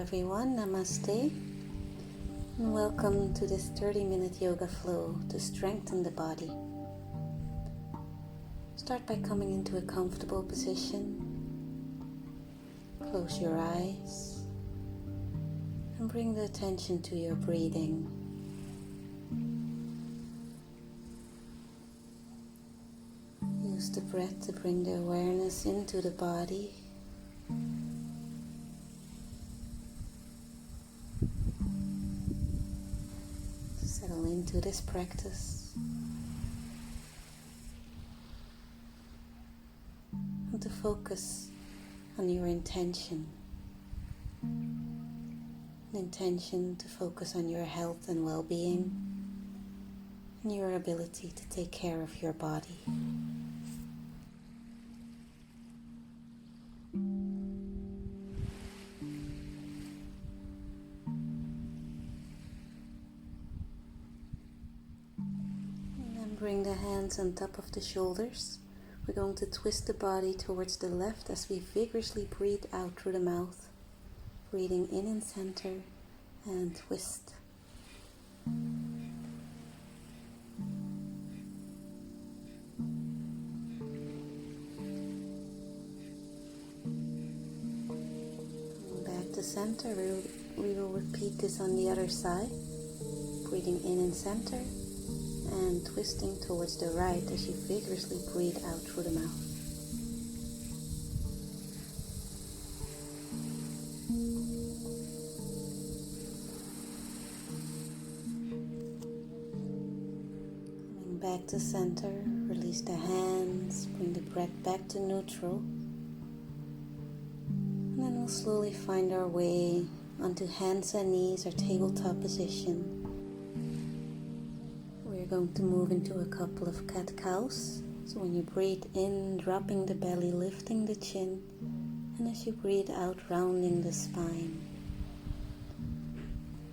everyone, Namaste, and welcome to this 30-minute yoga flow to strengthen the body. Start by coming into a comfortable position. Close your eyes and bring the attention to your breathing. Use the breath to bring the awareness into the body. Settle into this practice and to focus on your intention. An intention to focus on your health and well-being and your ability to take care of your body. Bring the hands on top of the shoulders. We're going to twist the body towards the left as we vigorously breathe out through the mouth. Breathing in and center and twist. Back to center. We will repeat this on the other side. Breathing in and center. And twisting towards the right as you vigorously breathe out through the mouth. Coming back to center, release the hands, bring the breath back to neutral. And then we'll slowly find our way onto hands and knees or tabletop position. We're going to move into a couple of cat-cows. So when you breathe in, dropping the belly, lifting the chin, and as you breathe out, rounding the spine.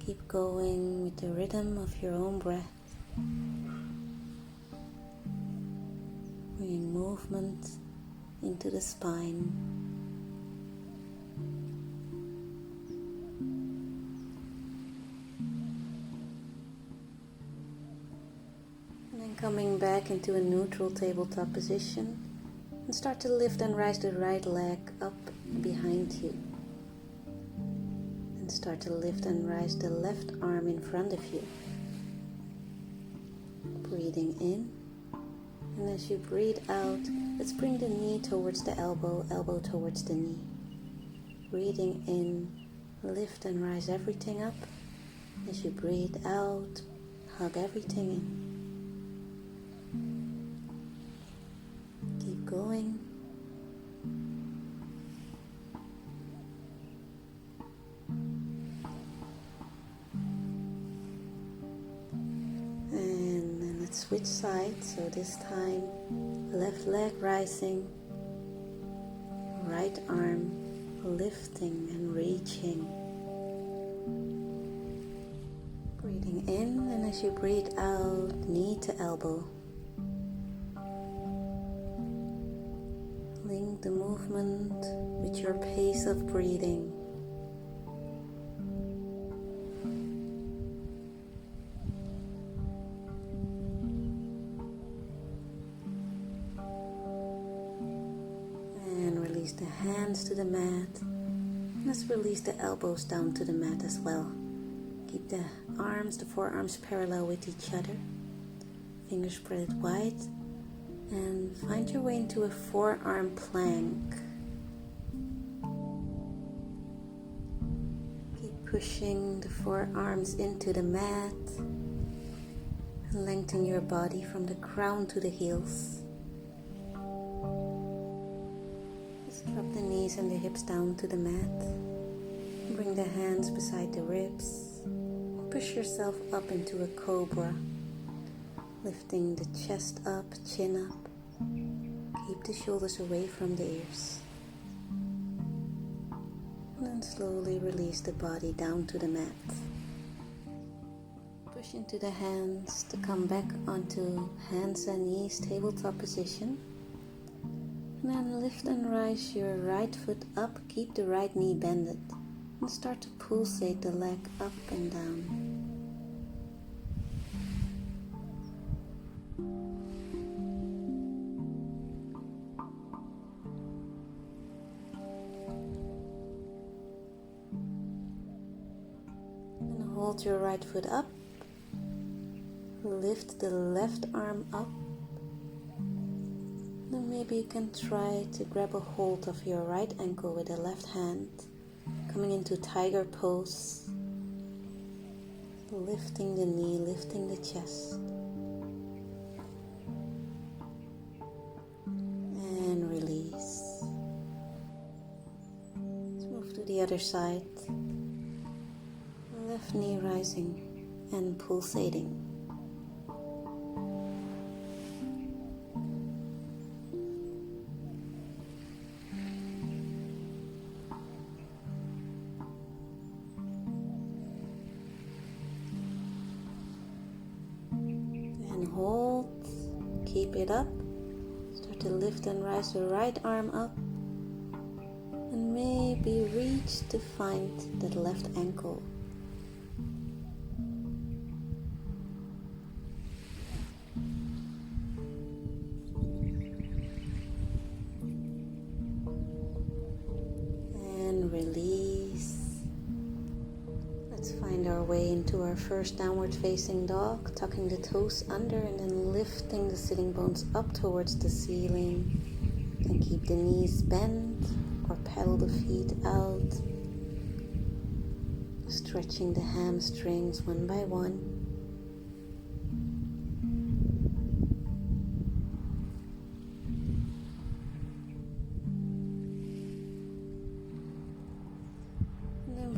Keep going with the rhythm of your own breath. Bringing movement into the spine. Coming back into a neutral tabletop position and start to lift and rise the right leg up behind you. And start to lift and rise the left arm in front of you. Breathing in. And as you breathe out, let's bring the knee towards the elbow, elbow towards the knee. Breathing in, lift and rise everything up. As you breathe out, hug everything in. Keep going. And then let's switch sides. So this time, left leg rising, right arm lifting and reaching. Breathing in, and as you breathe out, knee to elbow. Link the movement with your pace of breathing. And release the hands to the mat. Let's release the elbows down to the mat as well. Keep the arms, the forearms parallel with each other. Fingers spread wide. And find your way into a forearm plank. Keep pushing the forearms into the mat. And lengthen your body from the crown to the heels. Just drop the knees and the hips down to the mat. Bring the hands beside the ribs. Push yourself up into a cobra. Lifting the chest up, chin up. Keep the shoulders away from the ears. And then slowly release the body down to the mat. Push into the hands to come back onto hands and knees, tabletop position. And then lift and rise your right foot up. Keep the right knee bended. And start to pulsate the leg up and down. And hold your right foot up. Lift the left arm up. Then maybe you can try to grab a hold of your right ankle with the left hand, coming into tiger pose, lifting the knee, lifting the chest, and release. Let's move to the other side. Left knee rising and pulsating. Hold, keep it up. Start to lift and rise the right arm up, and maybe reach to find that left ankle. And release. Let's find our way into our first downward facing dog, tucking the toes under and then lifting the sitting bones up towards the ceiling. Then keep the knees bent or pedal the feet out, stretching the hamstrings one by one.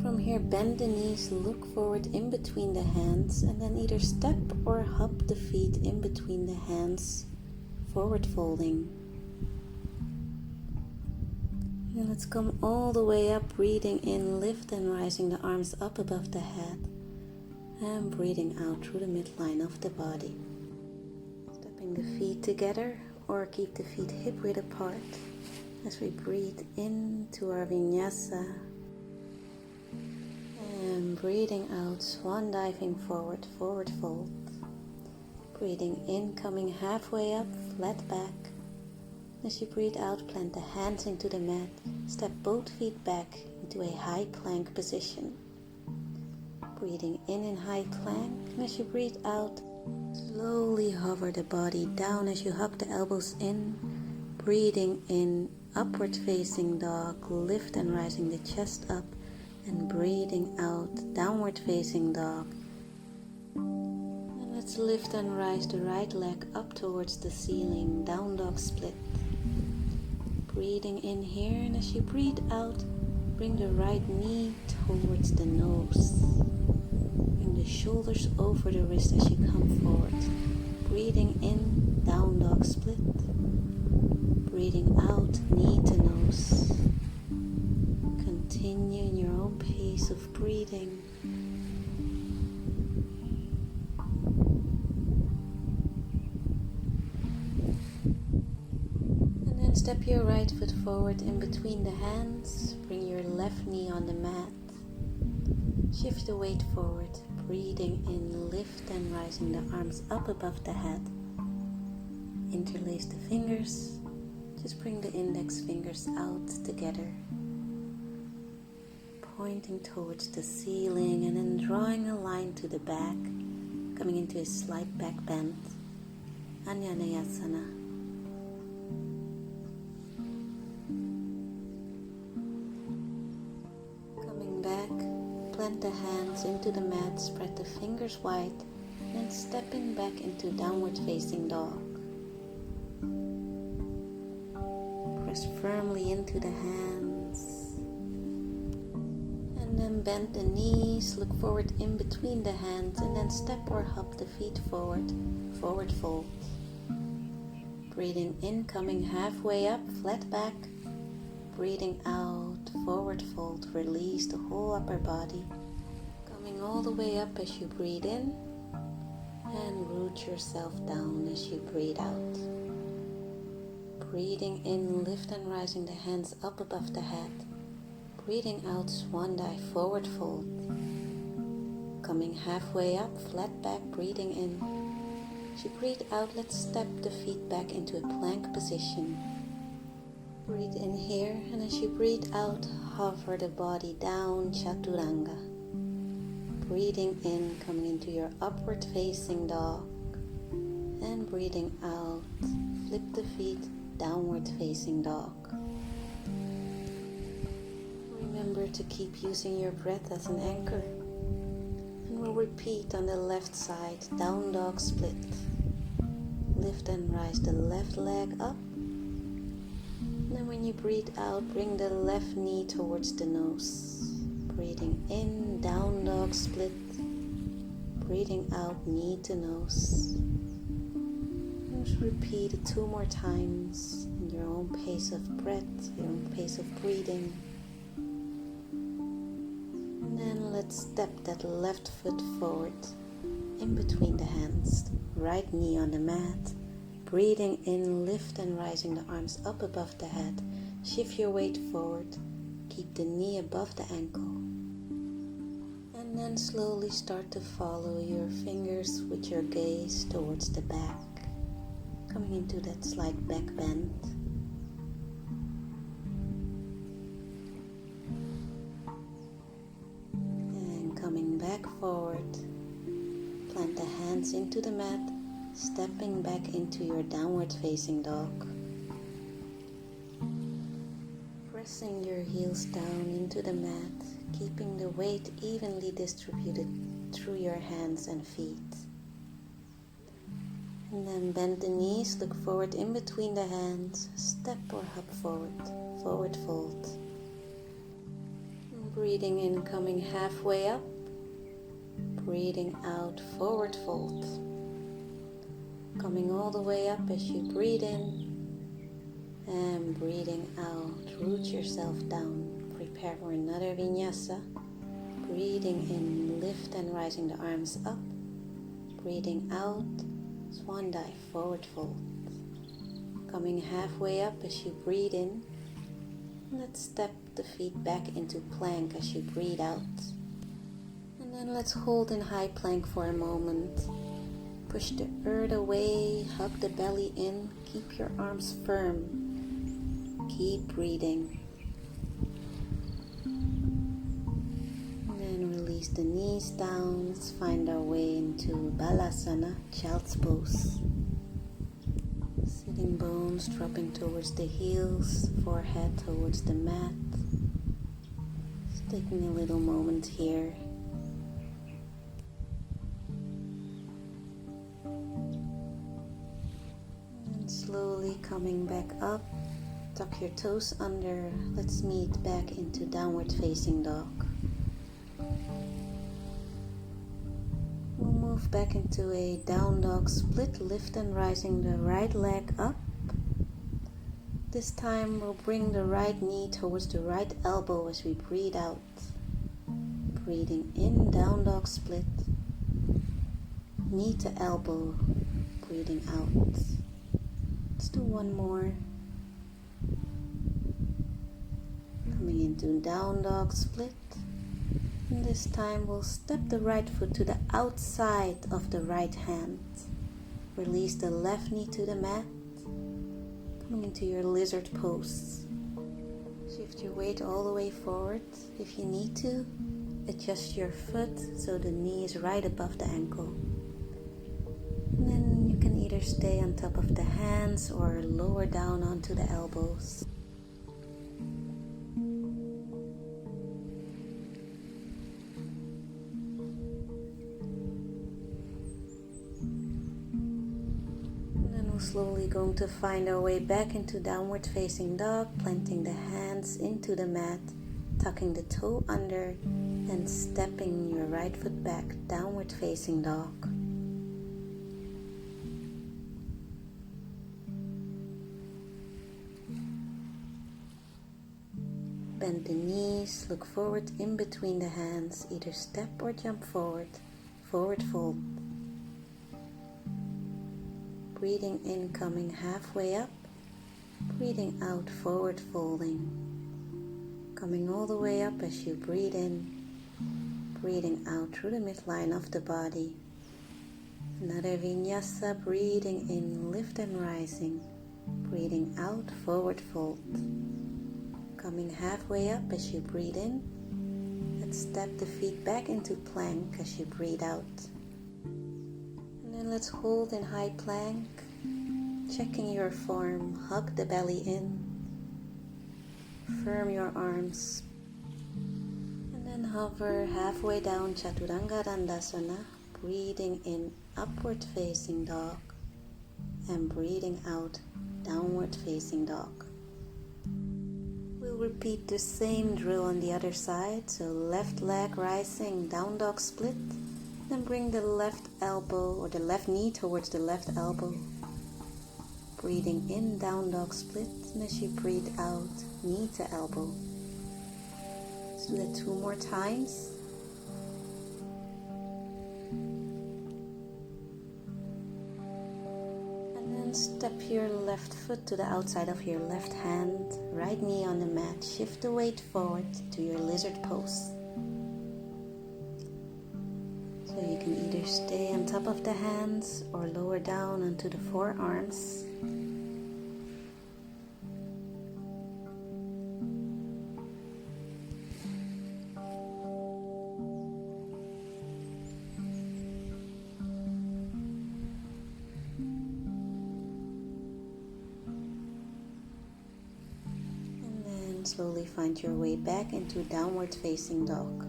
From here, bend the knees, look forward in between the hands, and then either step or hop the feet in between the hands, forward folding. And let's come all the way up, breathing in, lift and rising the arms up above the head, and breathing out through the midline of the body. Stepping the feet together, or keep the feet hip width apart as we breathe into our vinyasa. And breathing out, swan diving forward, forward fold. Breathing in, coming halfway up, flat back. As you breathe out, plant the hands into the mat. Step both feet back into a high plank position. Breathing in high plank. And as you breathe out, slowly hover the body down as you hug the elbows in. Breathing in, upward facing dog, lift and rising the chest up. And breathing out, downward facing dog. And let's lift and rise the right leg up towards the ceiling, down dog split. Breathing in here, and as you breathe out, bring the right knee towards the nose. Bring the shoulders over the wrist as you come forward. Breathing in, down dog split. Breathing out, knee to nose. Continue in your own pace of breathing. And then step your right foot forward in between the hands. Bring your left knee on the mat. Shift the weight forward. Breathing in, lift and rising the arms up above the head. Interlace the fingers. Just bring the index fingers out together, pointing towards the ceiling, and then drawing a line to the back, coming into a slight back bend, Anjaneyasana. Coming back, plant the hands into the mat, spread the fingers wide, and then stepping back into downward facing dog. Press firmly into the hands. And then bend the knees, look forward in between the hands, and then step or hop the feet forward, forward fold. Breathing in, coming halfway up, flat back. Breathing out, forward fold, release the whole upper body. Coming all the way up as you breathe in, and root yourself down as you breathe out. Breathing in, lift and rising the hands up above the head. Breathing out, swan dive, forward fold. Coming halfway up, flat back, breathing in. As you breathe out, let's step the feet back into a plank position. Breathe in here, and as you breathe out, hover the body down, chaturanga. Breathing in, coming into your upward facing dog. And breathing out, flip the feet, downward facing dog. Remember to keep using your breath as an anchor. And we'll repeat on the left side, down dog split. Lift and rise the left leg up. And then when you breathe out, bring the left knee towards the nose. Breathing in, down dog split. Breathing out, knee to nose. Just repeat it 2 more times in your own pace of breath, your own pace of breathing. And then let's step that left foot forward in between the hands. Right knee on the mat. Breathing in, lift and rising the arms up above the head. Shift your weight forward. Keep the knee above the ankle. And then slowly start to follow your fingers with your gaze towards the back. Coming into that slight back bend. And coming back forward. Plant the hands into the mat, stepping back into your downward facing dog. Pressing your heels down into the mat, keeping the weight evenly distributed through your hands and feet. And then bend the knees, look forward in between the hands, step or hop forward, forward fold. Breathing in, coming halfway up. Breathing out, forward fold. Coming all the way up as you breathe in. And breathing out, root yourself down. Prepare for another vinyasa. Breathing in, lift and rising the arms up. Breathing out, swan dive, forward fold. Coming halfway up as you breathe in. Let's step the feet back into plank as you breathe out. And then let's hold in high plank for a moment. Push the earth away, hug the belly in, keep your arms firm. Keep breathing. And then release the knees down. Let's find our way into Balasana, Child's Pose. Sitting bones dropping towards the heels, forehead towards the mat. Just taking a little moment here. And slowly coming back up. Tuck your toes under. Let's meet back into downward facing dog. We'll move back into a down dog split, lift and rising the right leg up. This time we'll bring the right knee towards the right elbow as we breathe out. Breathing in, down dog split. Knee to elbow, breathing out. Let's do one more. Coming into down dog split. And this time we'll step the right foot to the outside of the right hand. Release the left knee to the mat. Coming into your lizard pose. Shift your weight all the way forward. If you need to, adjust your foot so the knee is right above the ankle. And then you can either stay on top of the hands or lower down onto the elbows. Slowly going to find our way back into downward facing dog, planting the hands into the mat, tucking the toe under and stepping your right foot back, downward facing dog. Bend the knees, look forward in between the hands, either step or jump forward, forward fold. Breathing in, coming halfway up. Breathing out, forward folding. Coming all the way up as you breathe in, breathing out through the midline of the body. Another vinyasa, breathing in, lift and rising. Breathing out, forward fold. Coming halfway up as you breathe in. Let's step the feet back into plank as you breathe out. And then let's hold in high plank. Checking your form, hug the belly in. Firm your arms. And then hover halfway down Chaturanga Dandasana. Breathing in, upward facing dog. And breathing out, downward facing dog. We'll repeat the same drill on the other side. So left leg rising, down dog split. Then bring the left elbow or the left knee towards the left elbow. Breathing in, down dog split. And as you breathe out, knee to elbow. Let's do that 2 more times. Step your left foot to the outside of your left hand, right knee on the mat. Shift the weight forward to your lizard pose. So you can either stay on top of the hands or lower down onto the forearms. Slowly find your way back into downward facing dog.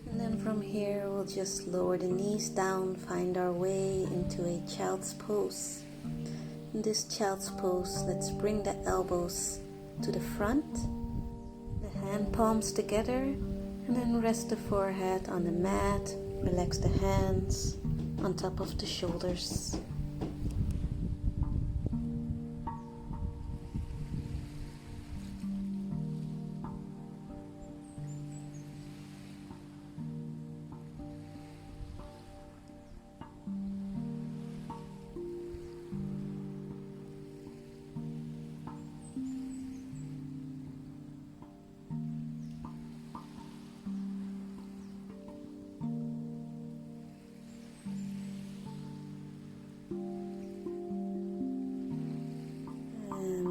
And then from here we'll just lower the knees down, find our way into a child's pose. In this child's pose, let's bring the elbows to the front, the hand palms together, and then rest the forehead on the mat, relax the hands on top of the shoulders.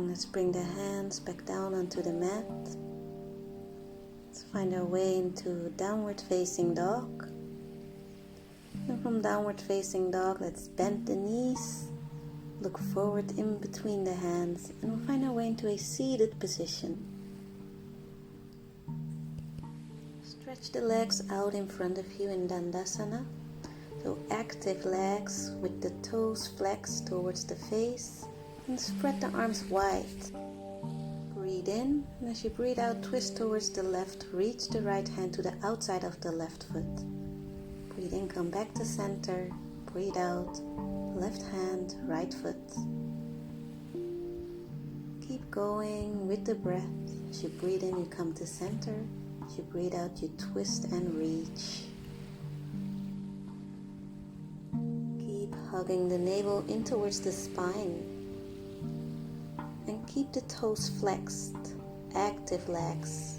Let's bring the hands back down onto the mat. Let's find our way into downward facing dog. And from downward facing dog, let's bend the knees, look forward in between the hands, and we'll find our way into a seated position. Stretch the legs out in front of you in Dandasana. So active legs with the toes flexed towards the face. And spread the arms wide. Breathe in, and as you breathe out, twist towards the left. Reach the right hand to the outside of the left foot. Breathe in, come back to center. Breathe out, left hand, right foot. Keep going with the breath. As you breathe in, you come to center. As you breathe out, you twist and reach. Keep hugging the navel in towards the spine. And keep the toes flexed, active legs.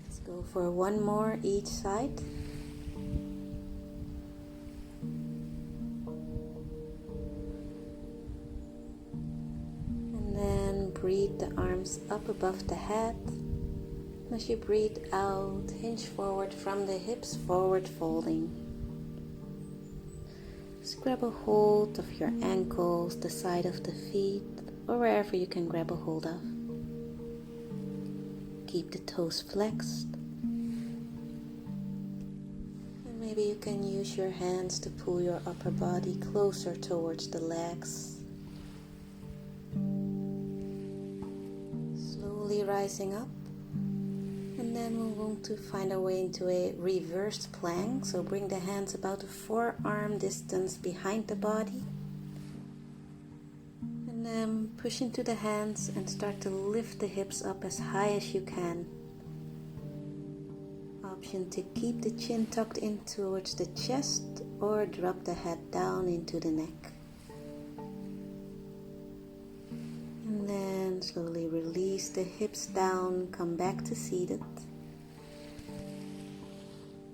Let's go for 1 more each side. And then breathe the arms up above the head. As you breathe out, hinge forward from the hips, forward folding. Just grab a hold of your ankles, the side of the feet, or wherever you can grab a hold of. Keep the toes flexed. And maybe you can use your hands to pull your upper body closer towards the legs. Slowly rising up. And then we'll want to find our way into a reversed plank. So bring the hands about a forearm distance behind the body. And then push into the hands and start to lift the hips up as high as you can. option to keep the chin tucked in towards the chest or drop the head down into the neck. And then slowly release the hips down, come back to seated.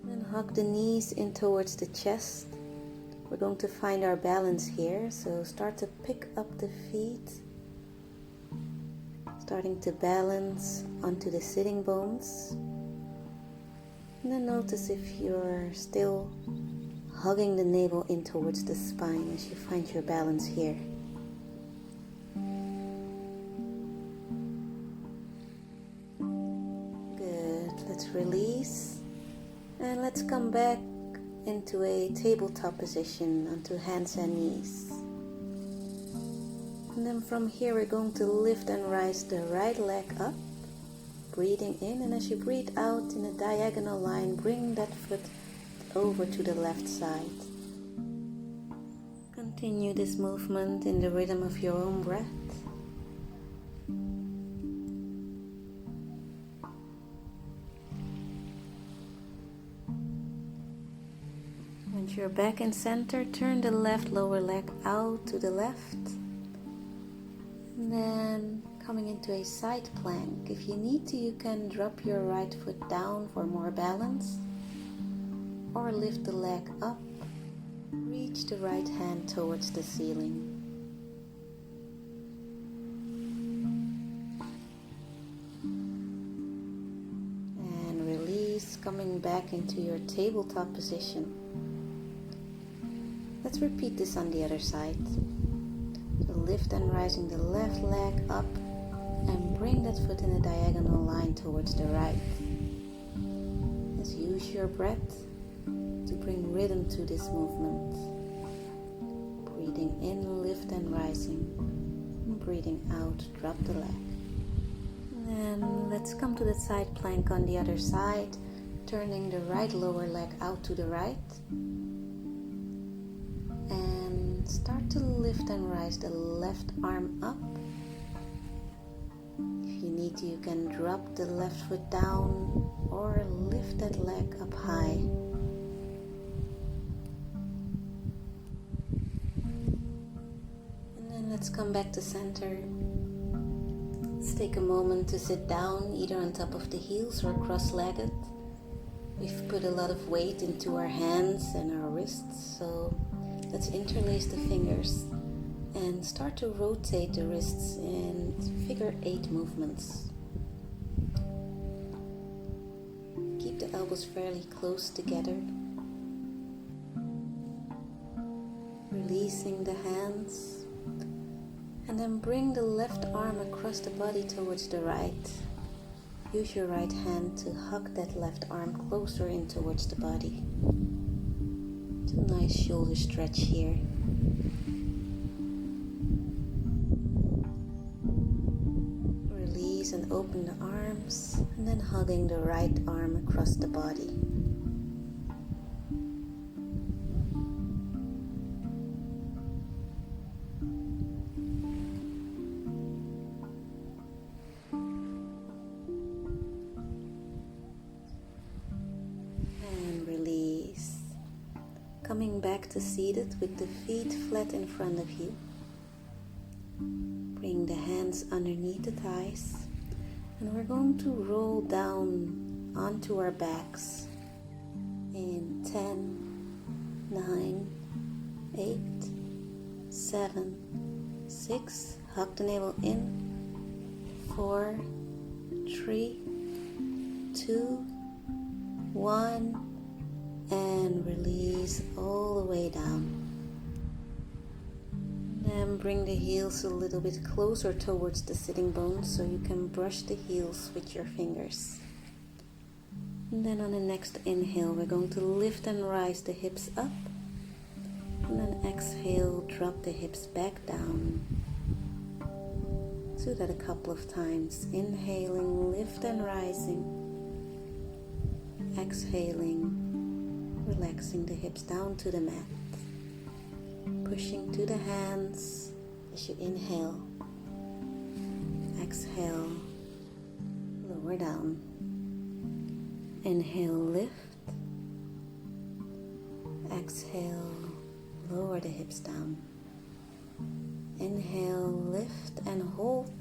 And hug the knees in towards the chest. We're going to find our balance here, so start to pick up the feet. Starting to balance onto the sitting bones. And then notice if you're still hugging the navel in towards the spine as you find your balance here. Good. Let's release. And let's come back into a tabletop position onto hands and knees. And then from here we're going to lift and rise the right leg up, breathing in, and as you breathe out in a diagonal line, bring that foot over to the left side. Continue this movement in the rhythm of your own breath. Once you're back in center, turn the left lower leg out to the left. And then coming into a side plank. If you need to, you can drop your right foot down for more balance. Or lift the leg up. Reach the right hand towards the ceiling. And release, coming back into your tabletop position. Let's repeat this on the other side. So lift and rising the left leg up and bring that foot in a diagonal line towards the right. Let's use your breath to bring rhythm to this movement. Breathing in, lift and rising. And breathing out, drop the leg. And then let's come to the side plank on the other side, turning the right lower leg out to the right. And start to lift and rise the left arm up. If you need to, you can drop the left foot down or lift that leg up high. And then let's come back to center. Let's take a moment to sit down, either on top of the heels or cross-legged. We've put a lot of weight into our hands and our wrists, so let's interlace the fingers and start to rotate the wrists in figure 8 movements. Keep the elbows fairly close together. Releasing the hands. And then bring the left arm across the body towards the right. Use your right hand to hug that left arm closer in towards the body. It's a nice shoulder stretch here. Release and open the arms, and then hugging the right arm across the body. Coming back to seated with the feet flat in front of you. Bring the hands underneath the thighs. And we're going to roll down onto our backs in 10, 9, 8, 7, 6. Hug the navel in. 4, 3, 2, 1. And release all the way down. Then bring the heels a little bit closer towards the sitting bones so you can brush the heels with your fingers. And then on the next inhale, we're going to lift and rise the hips up. And then exhale, drop the hips back down. Do that a couple of times. Inhaling, lift and rising. Exhaling. Relaxing the hips down to the mat. Pushing to the hands as you inhale. Exhale. Lower down. Inhale, lift. Exhale, lower the hips down. Inhale, lift and hold.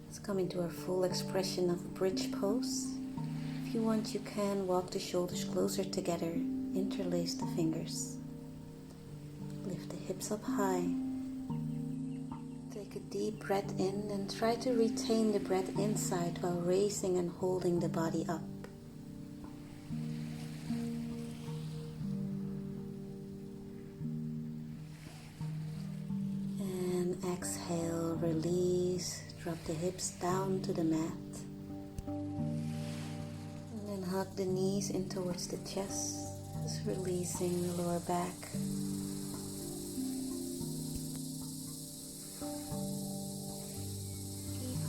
Let's come into our full expression of bridge pose. If you want, you can walk the shoulders closer together, interlace the fingers. Lift the hips up high. Take a deep breath in and try to retain the breath inside while raising and holding the body up. And exhale, release, drop the hips down to the mat. And then hug the knees in towards the chest, just releasing the lower back.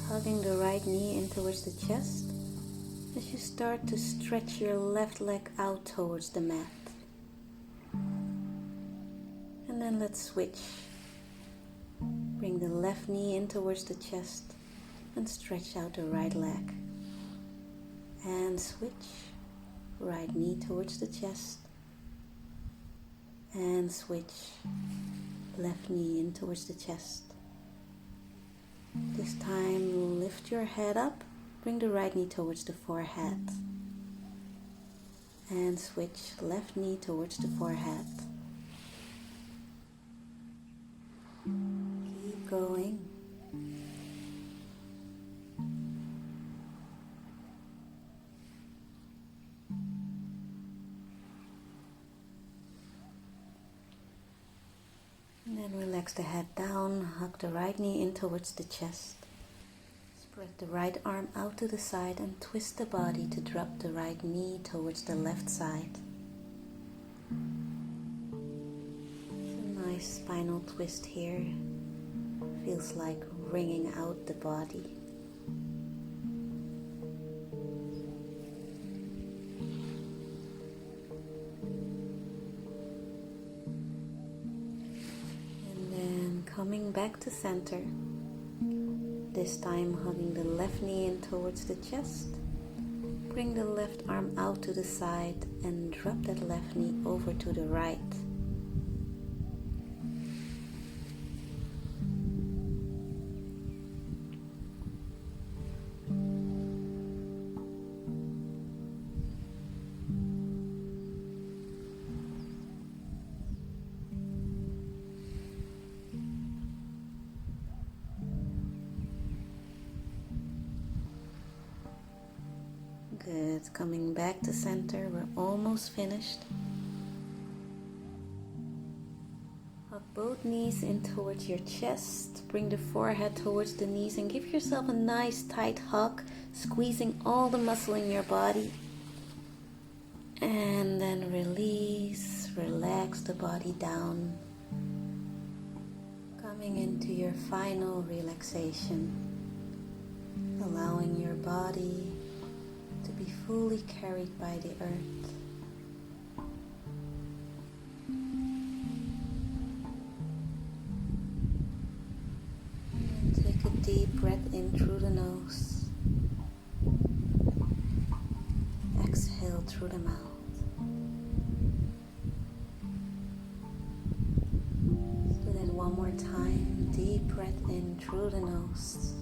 Hugging the right knee in towards the chest as you start to stretch your left leg out towards the mat. And then let's switch. Bring the left knee in towards the chest and stretch out the right leg. And switch. Right knee towards the chest. And switch. Left knee in towards the chest. This time, lift your head up, bring the right knee towards the forehead. And switch, left knee towards the forehead. Keep going. And then relax the head down, hug the right knee in towards the chest. Spread the right arm out to the side and twist the body to drop the right knee towards the left side. It's a nice spinal twist here. Feels like wringing out the body. Coming back to center, this time hugging the left knee in towards the chest. Bring the left arm out to the side and drop that left knee over to the right. Good, coming back to center, we're almost finished. Hug both knees in towards your chest, bring the forehead towards the knees and give yourself a nice tight hug, squeezing all the muscle in your body. And then release, relax the body down. Coming into your final relaxation, allowing your body to be fully carried by the earth. And take a deep breath in through the nose. Exhale through the mouth. Let's do that one more time. Deep breath in through the nose.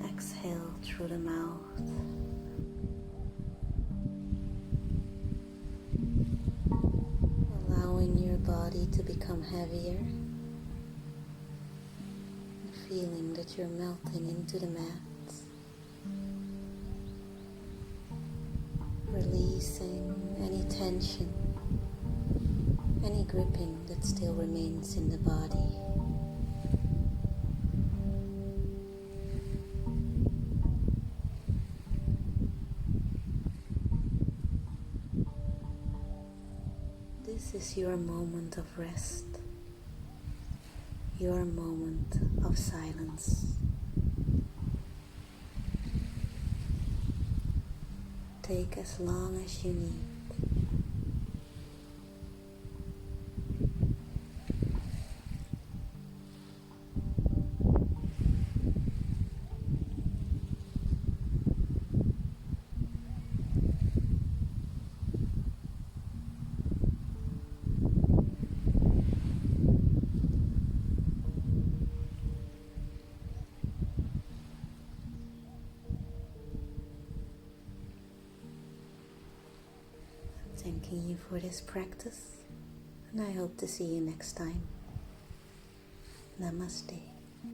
Exhale through the mouth. Allowing your body to become heavier. And feeling that you're melting into the mat. Releasing any tension, any gripping that still remains in the body. This is your moment of rest, your moment of silence. Take as long as you need. thanking you for this practice, and I hope to see you next time. Namaste.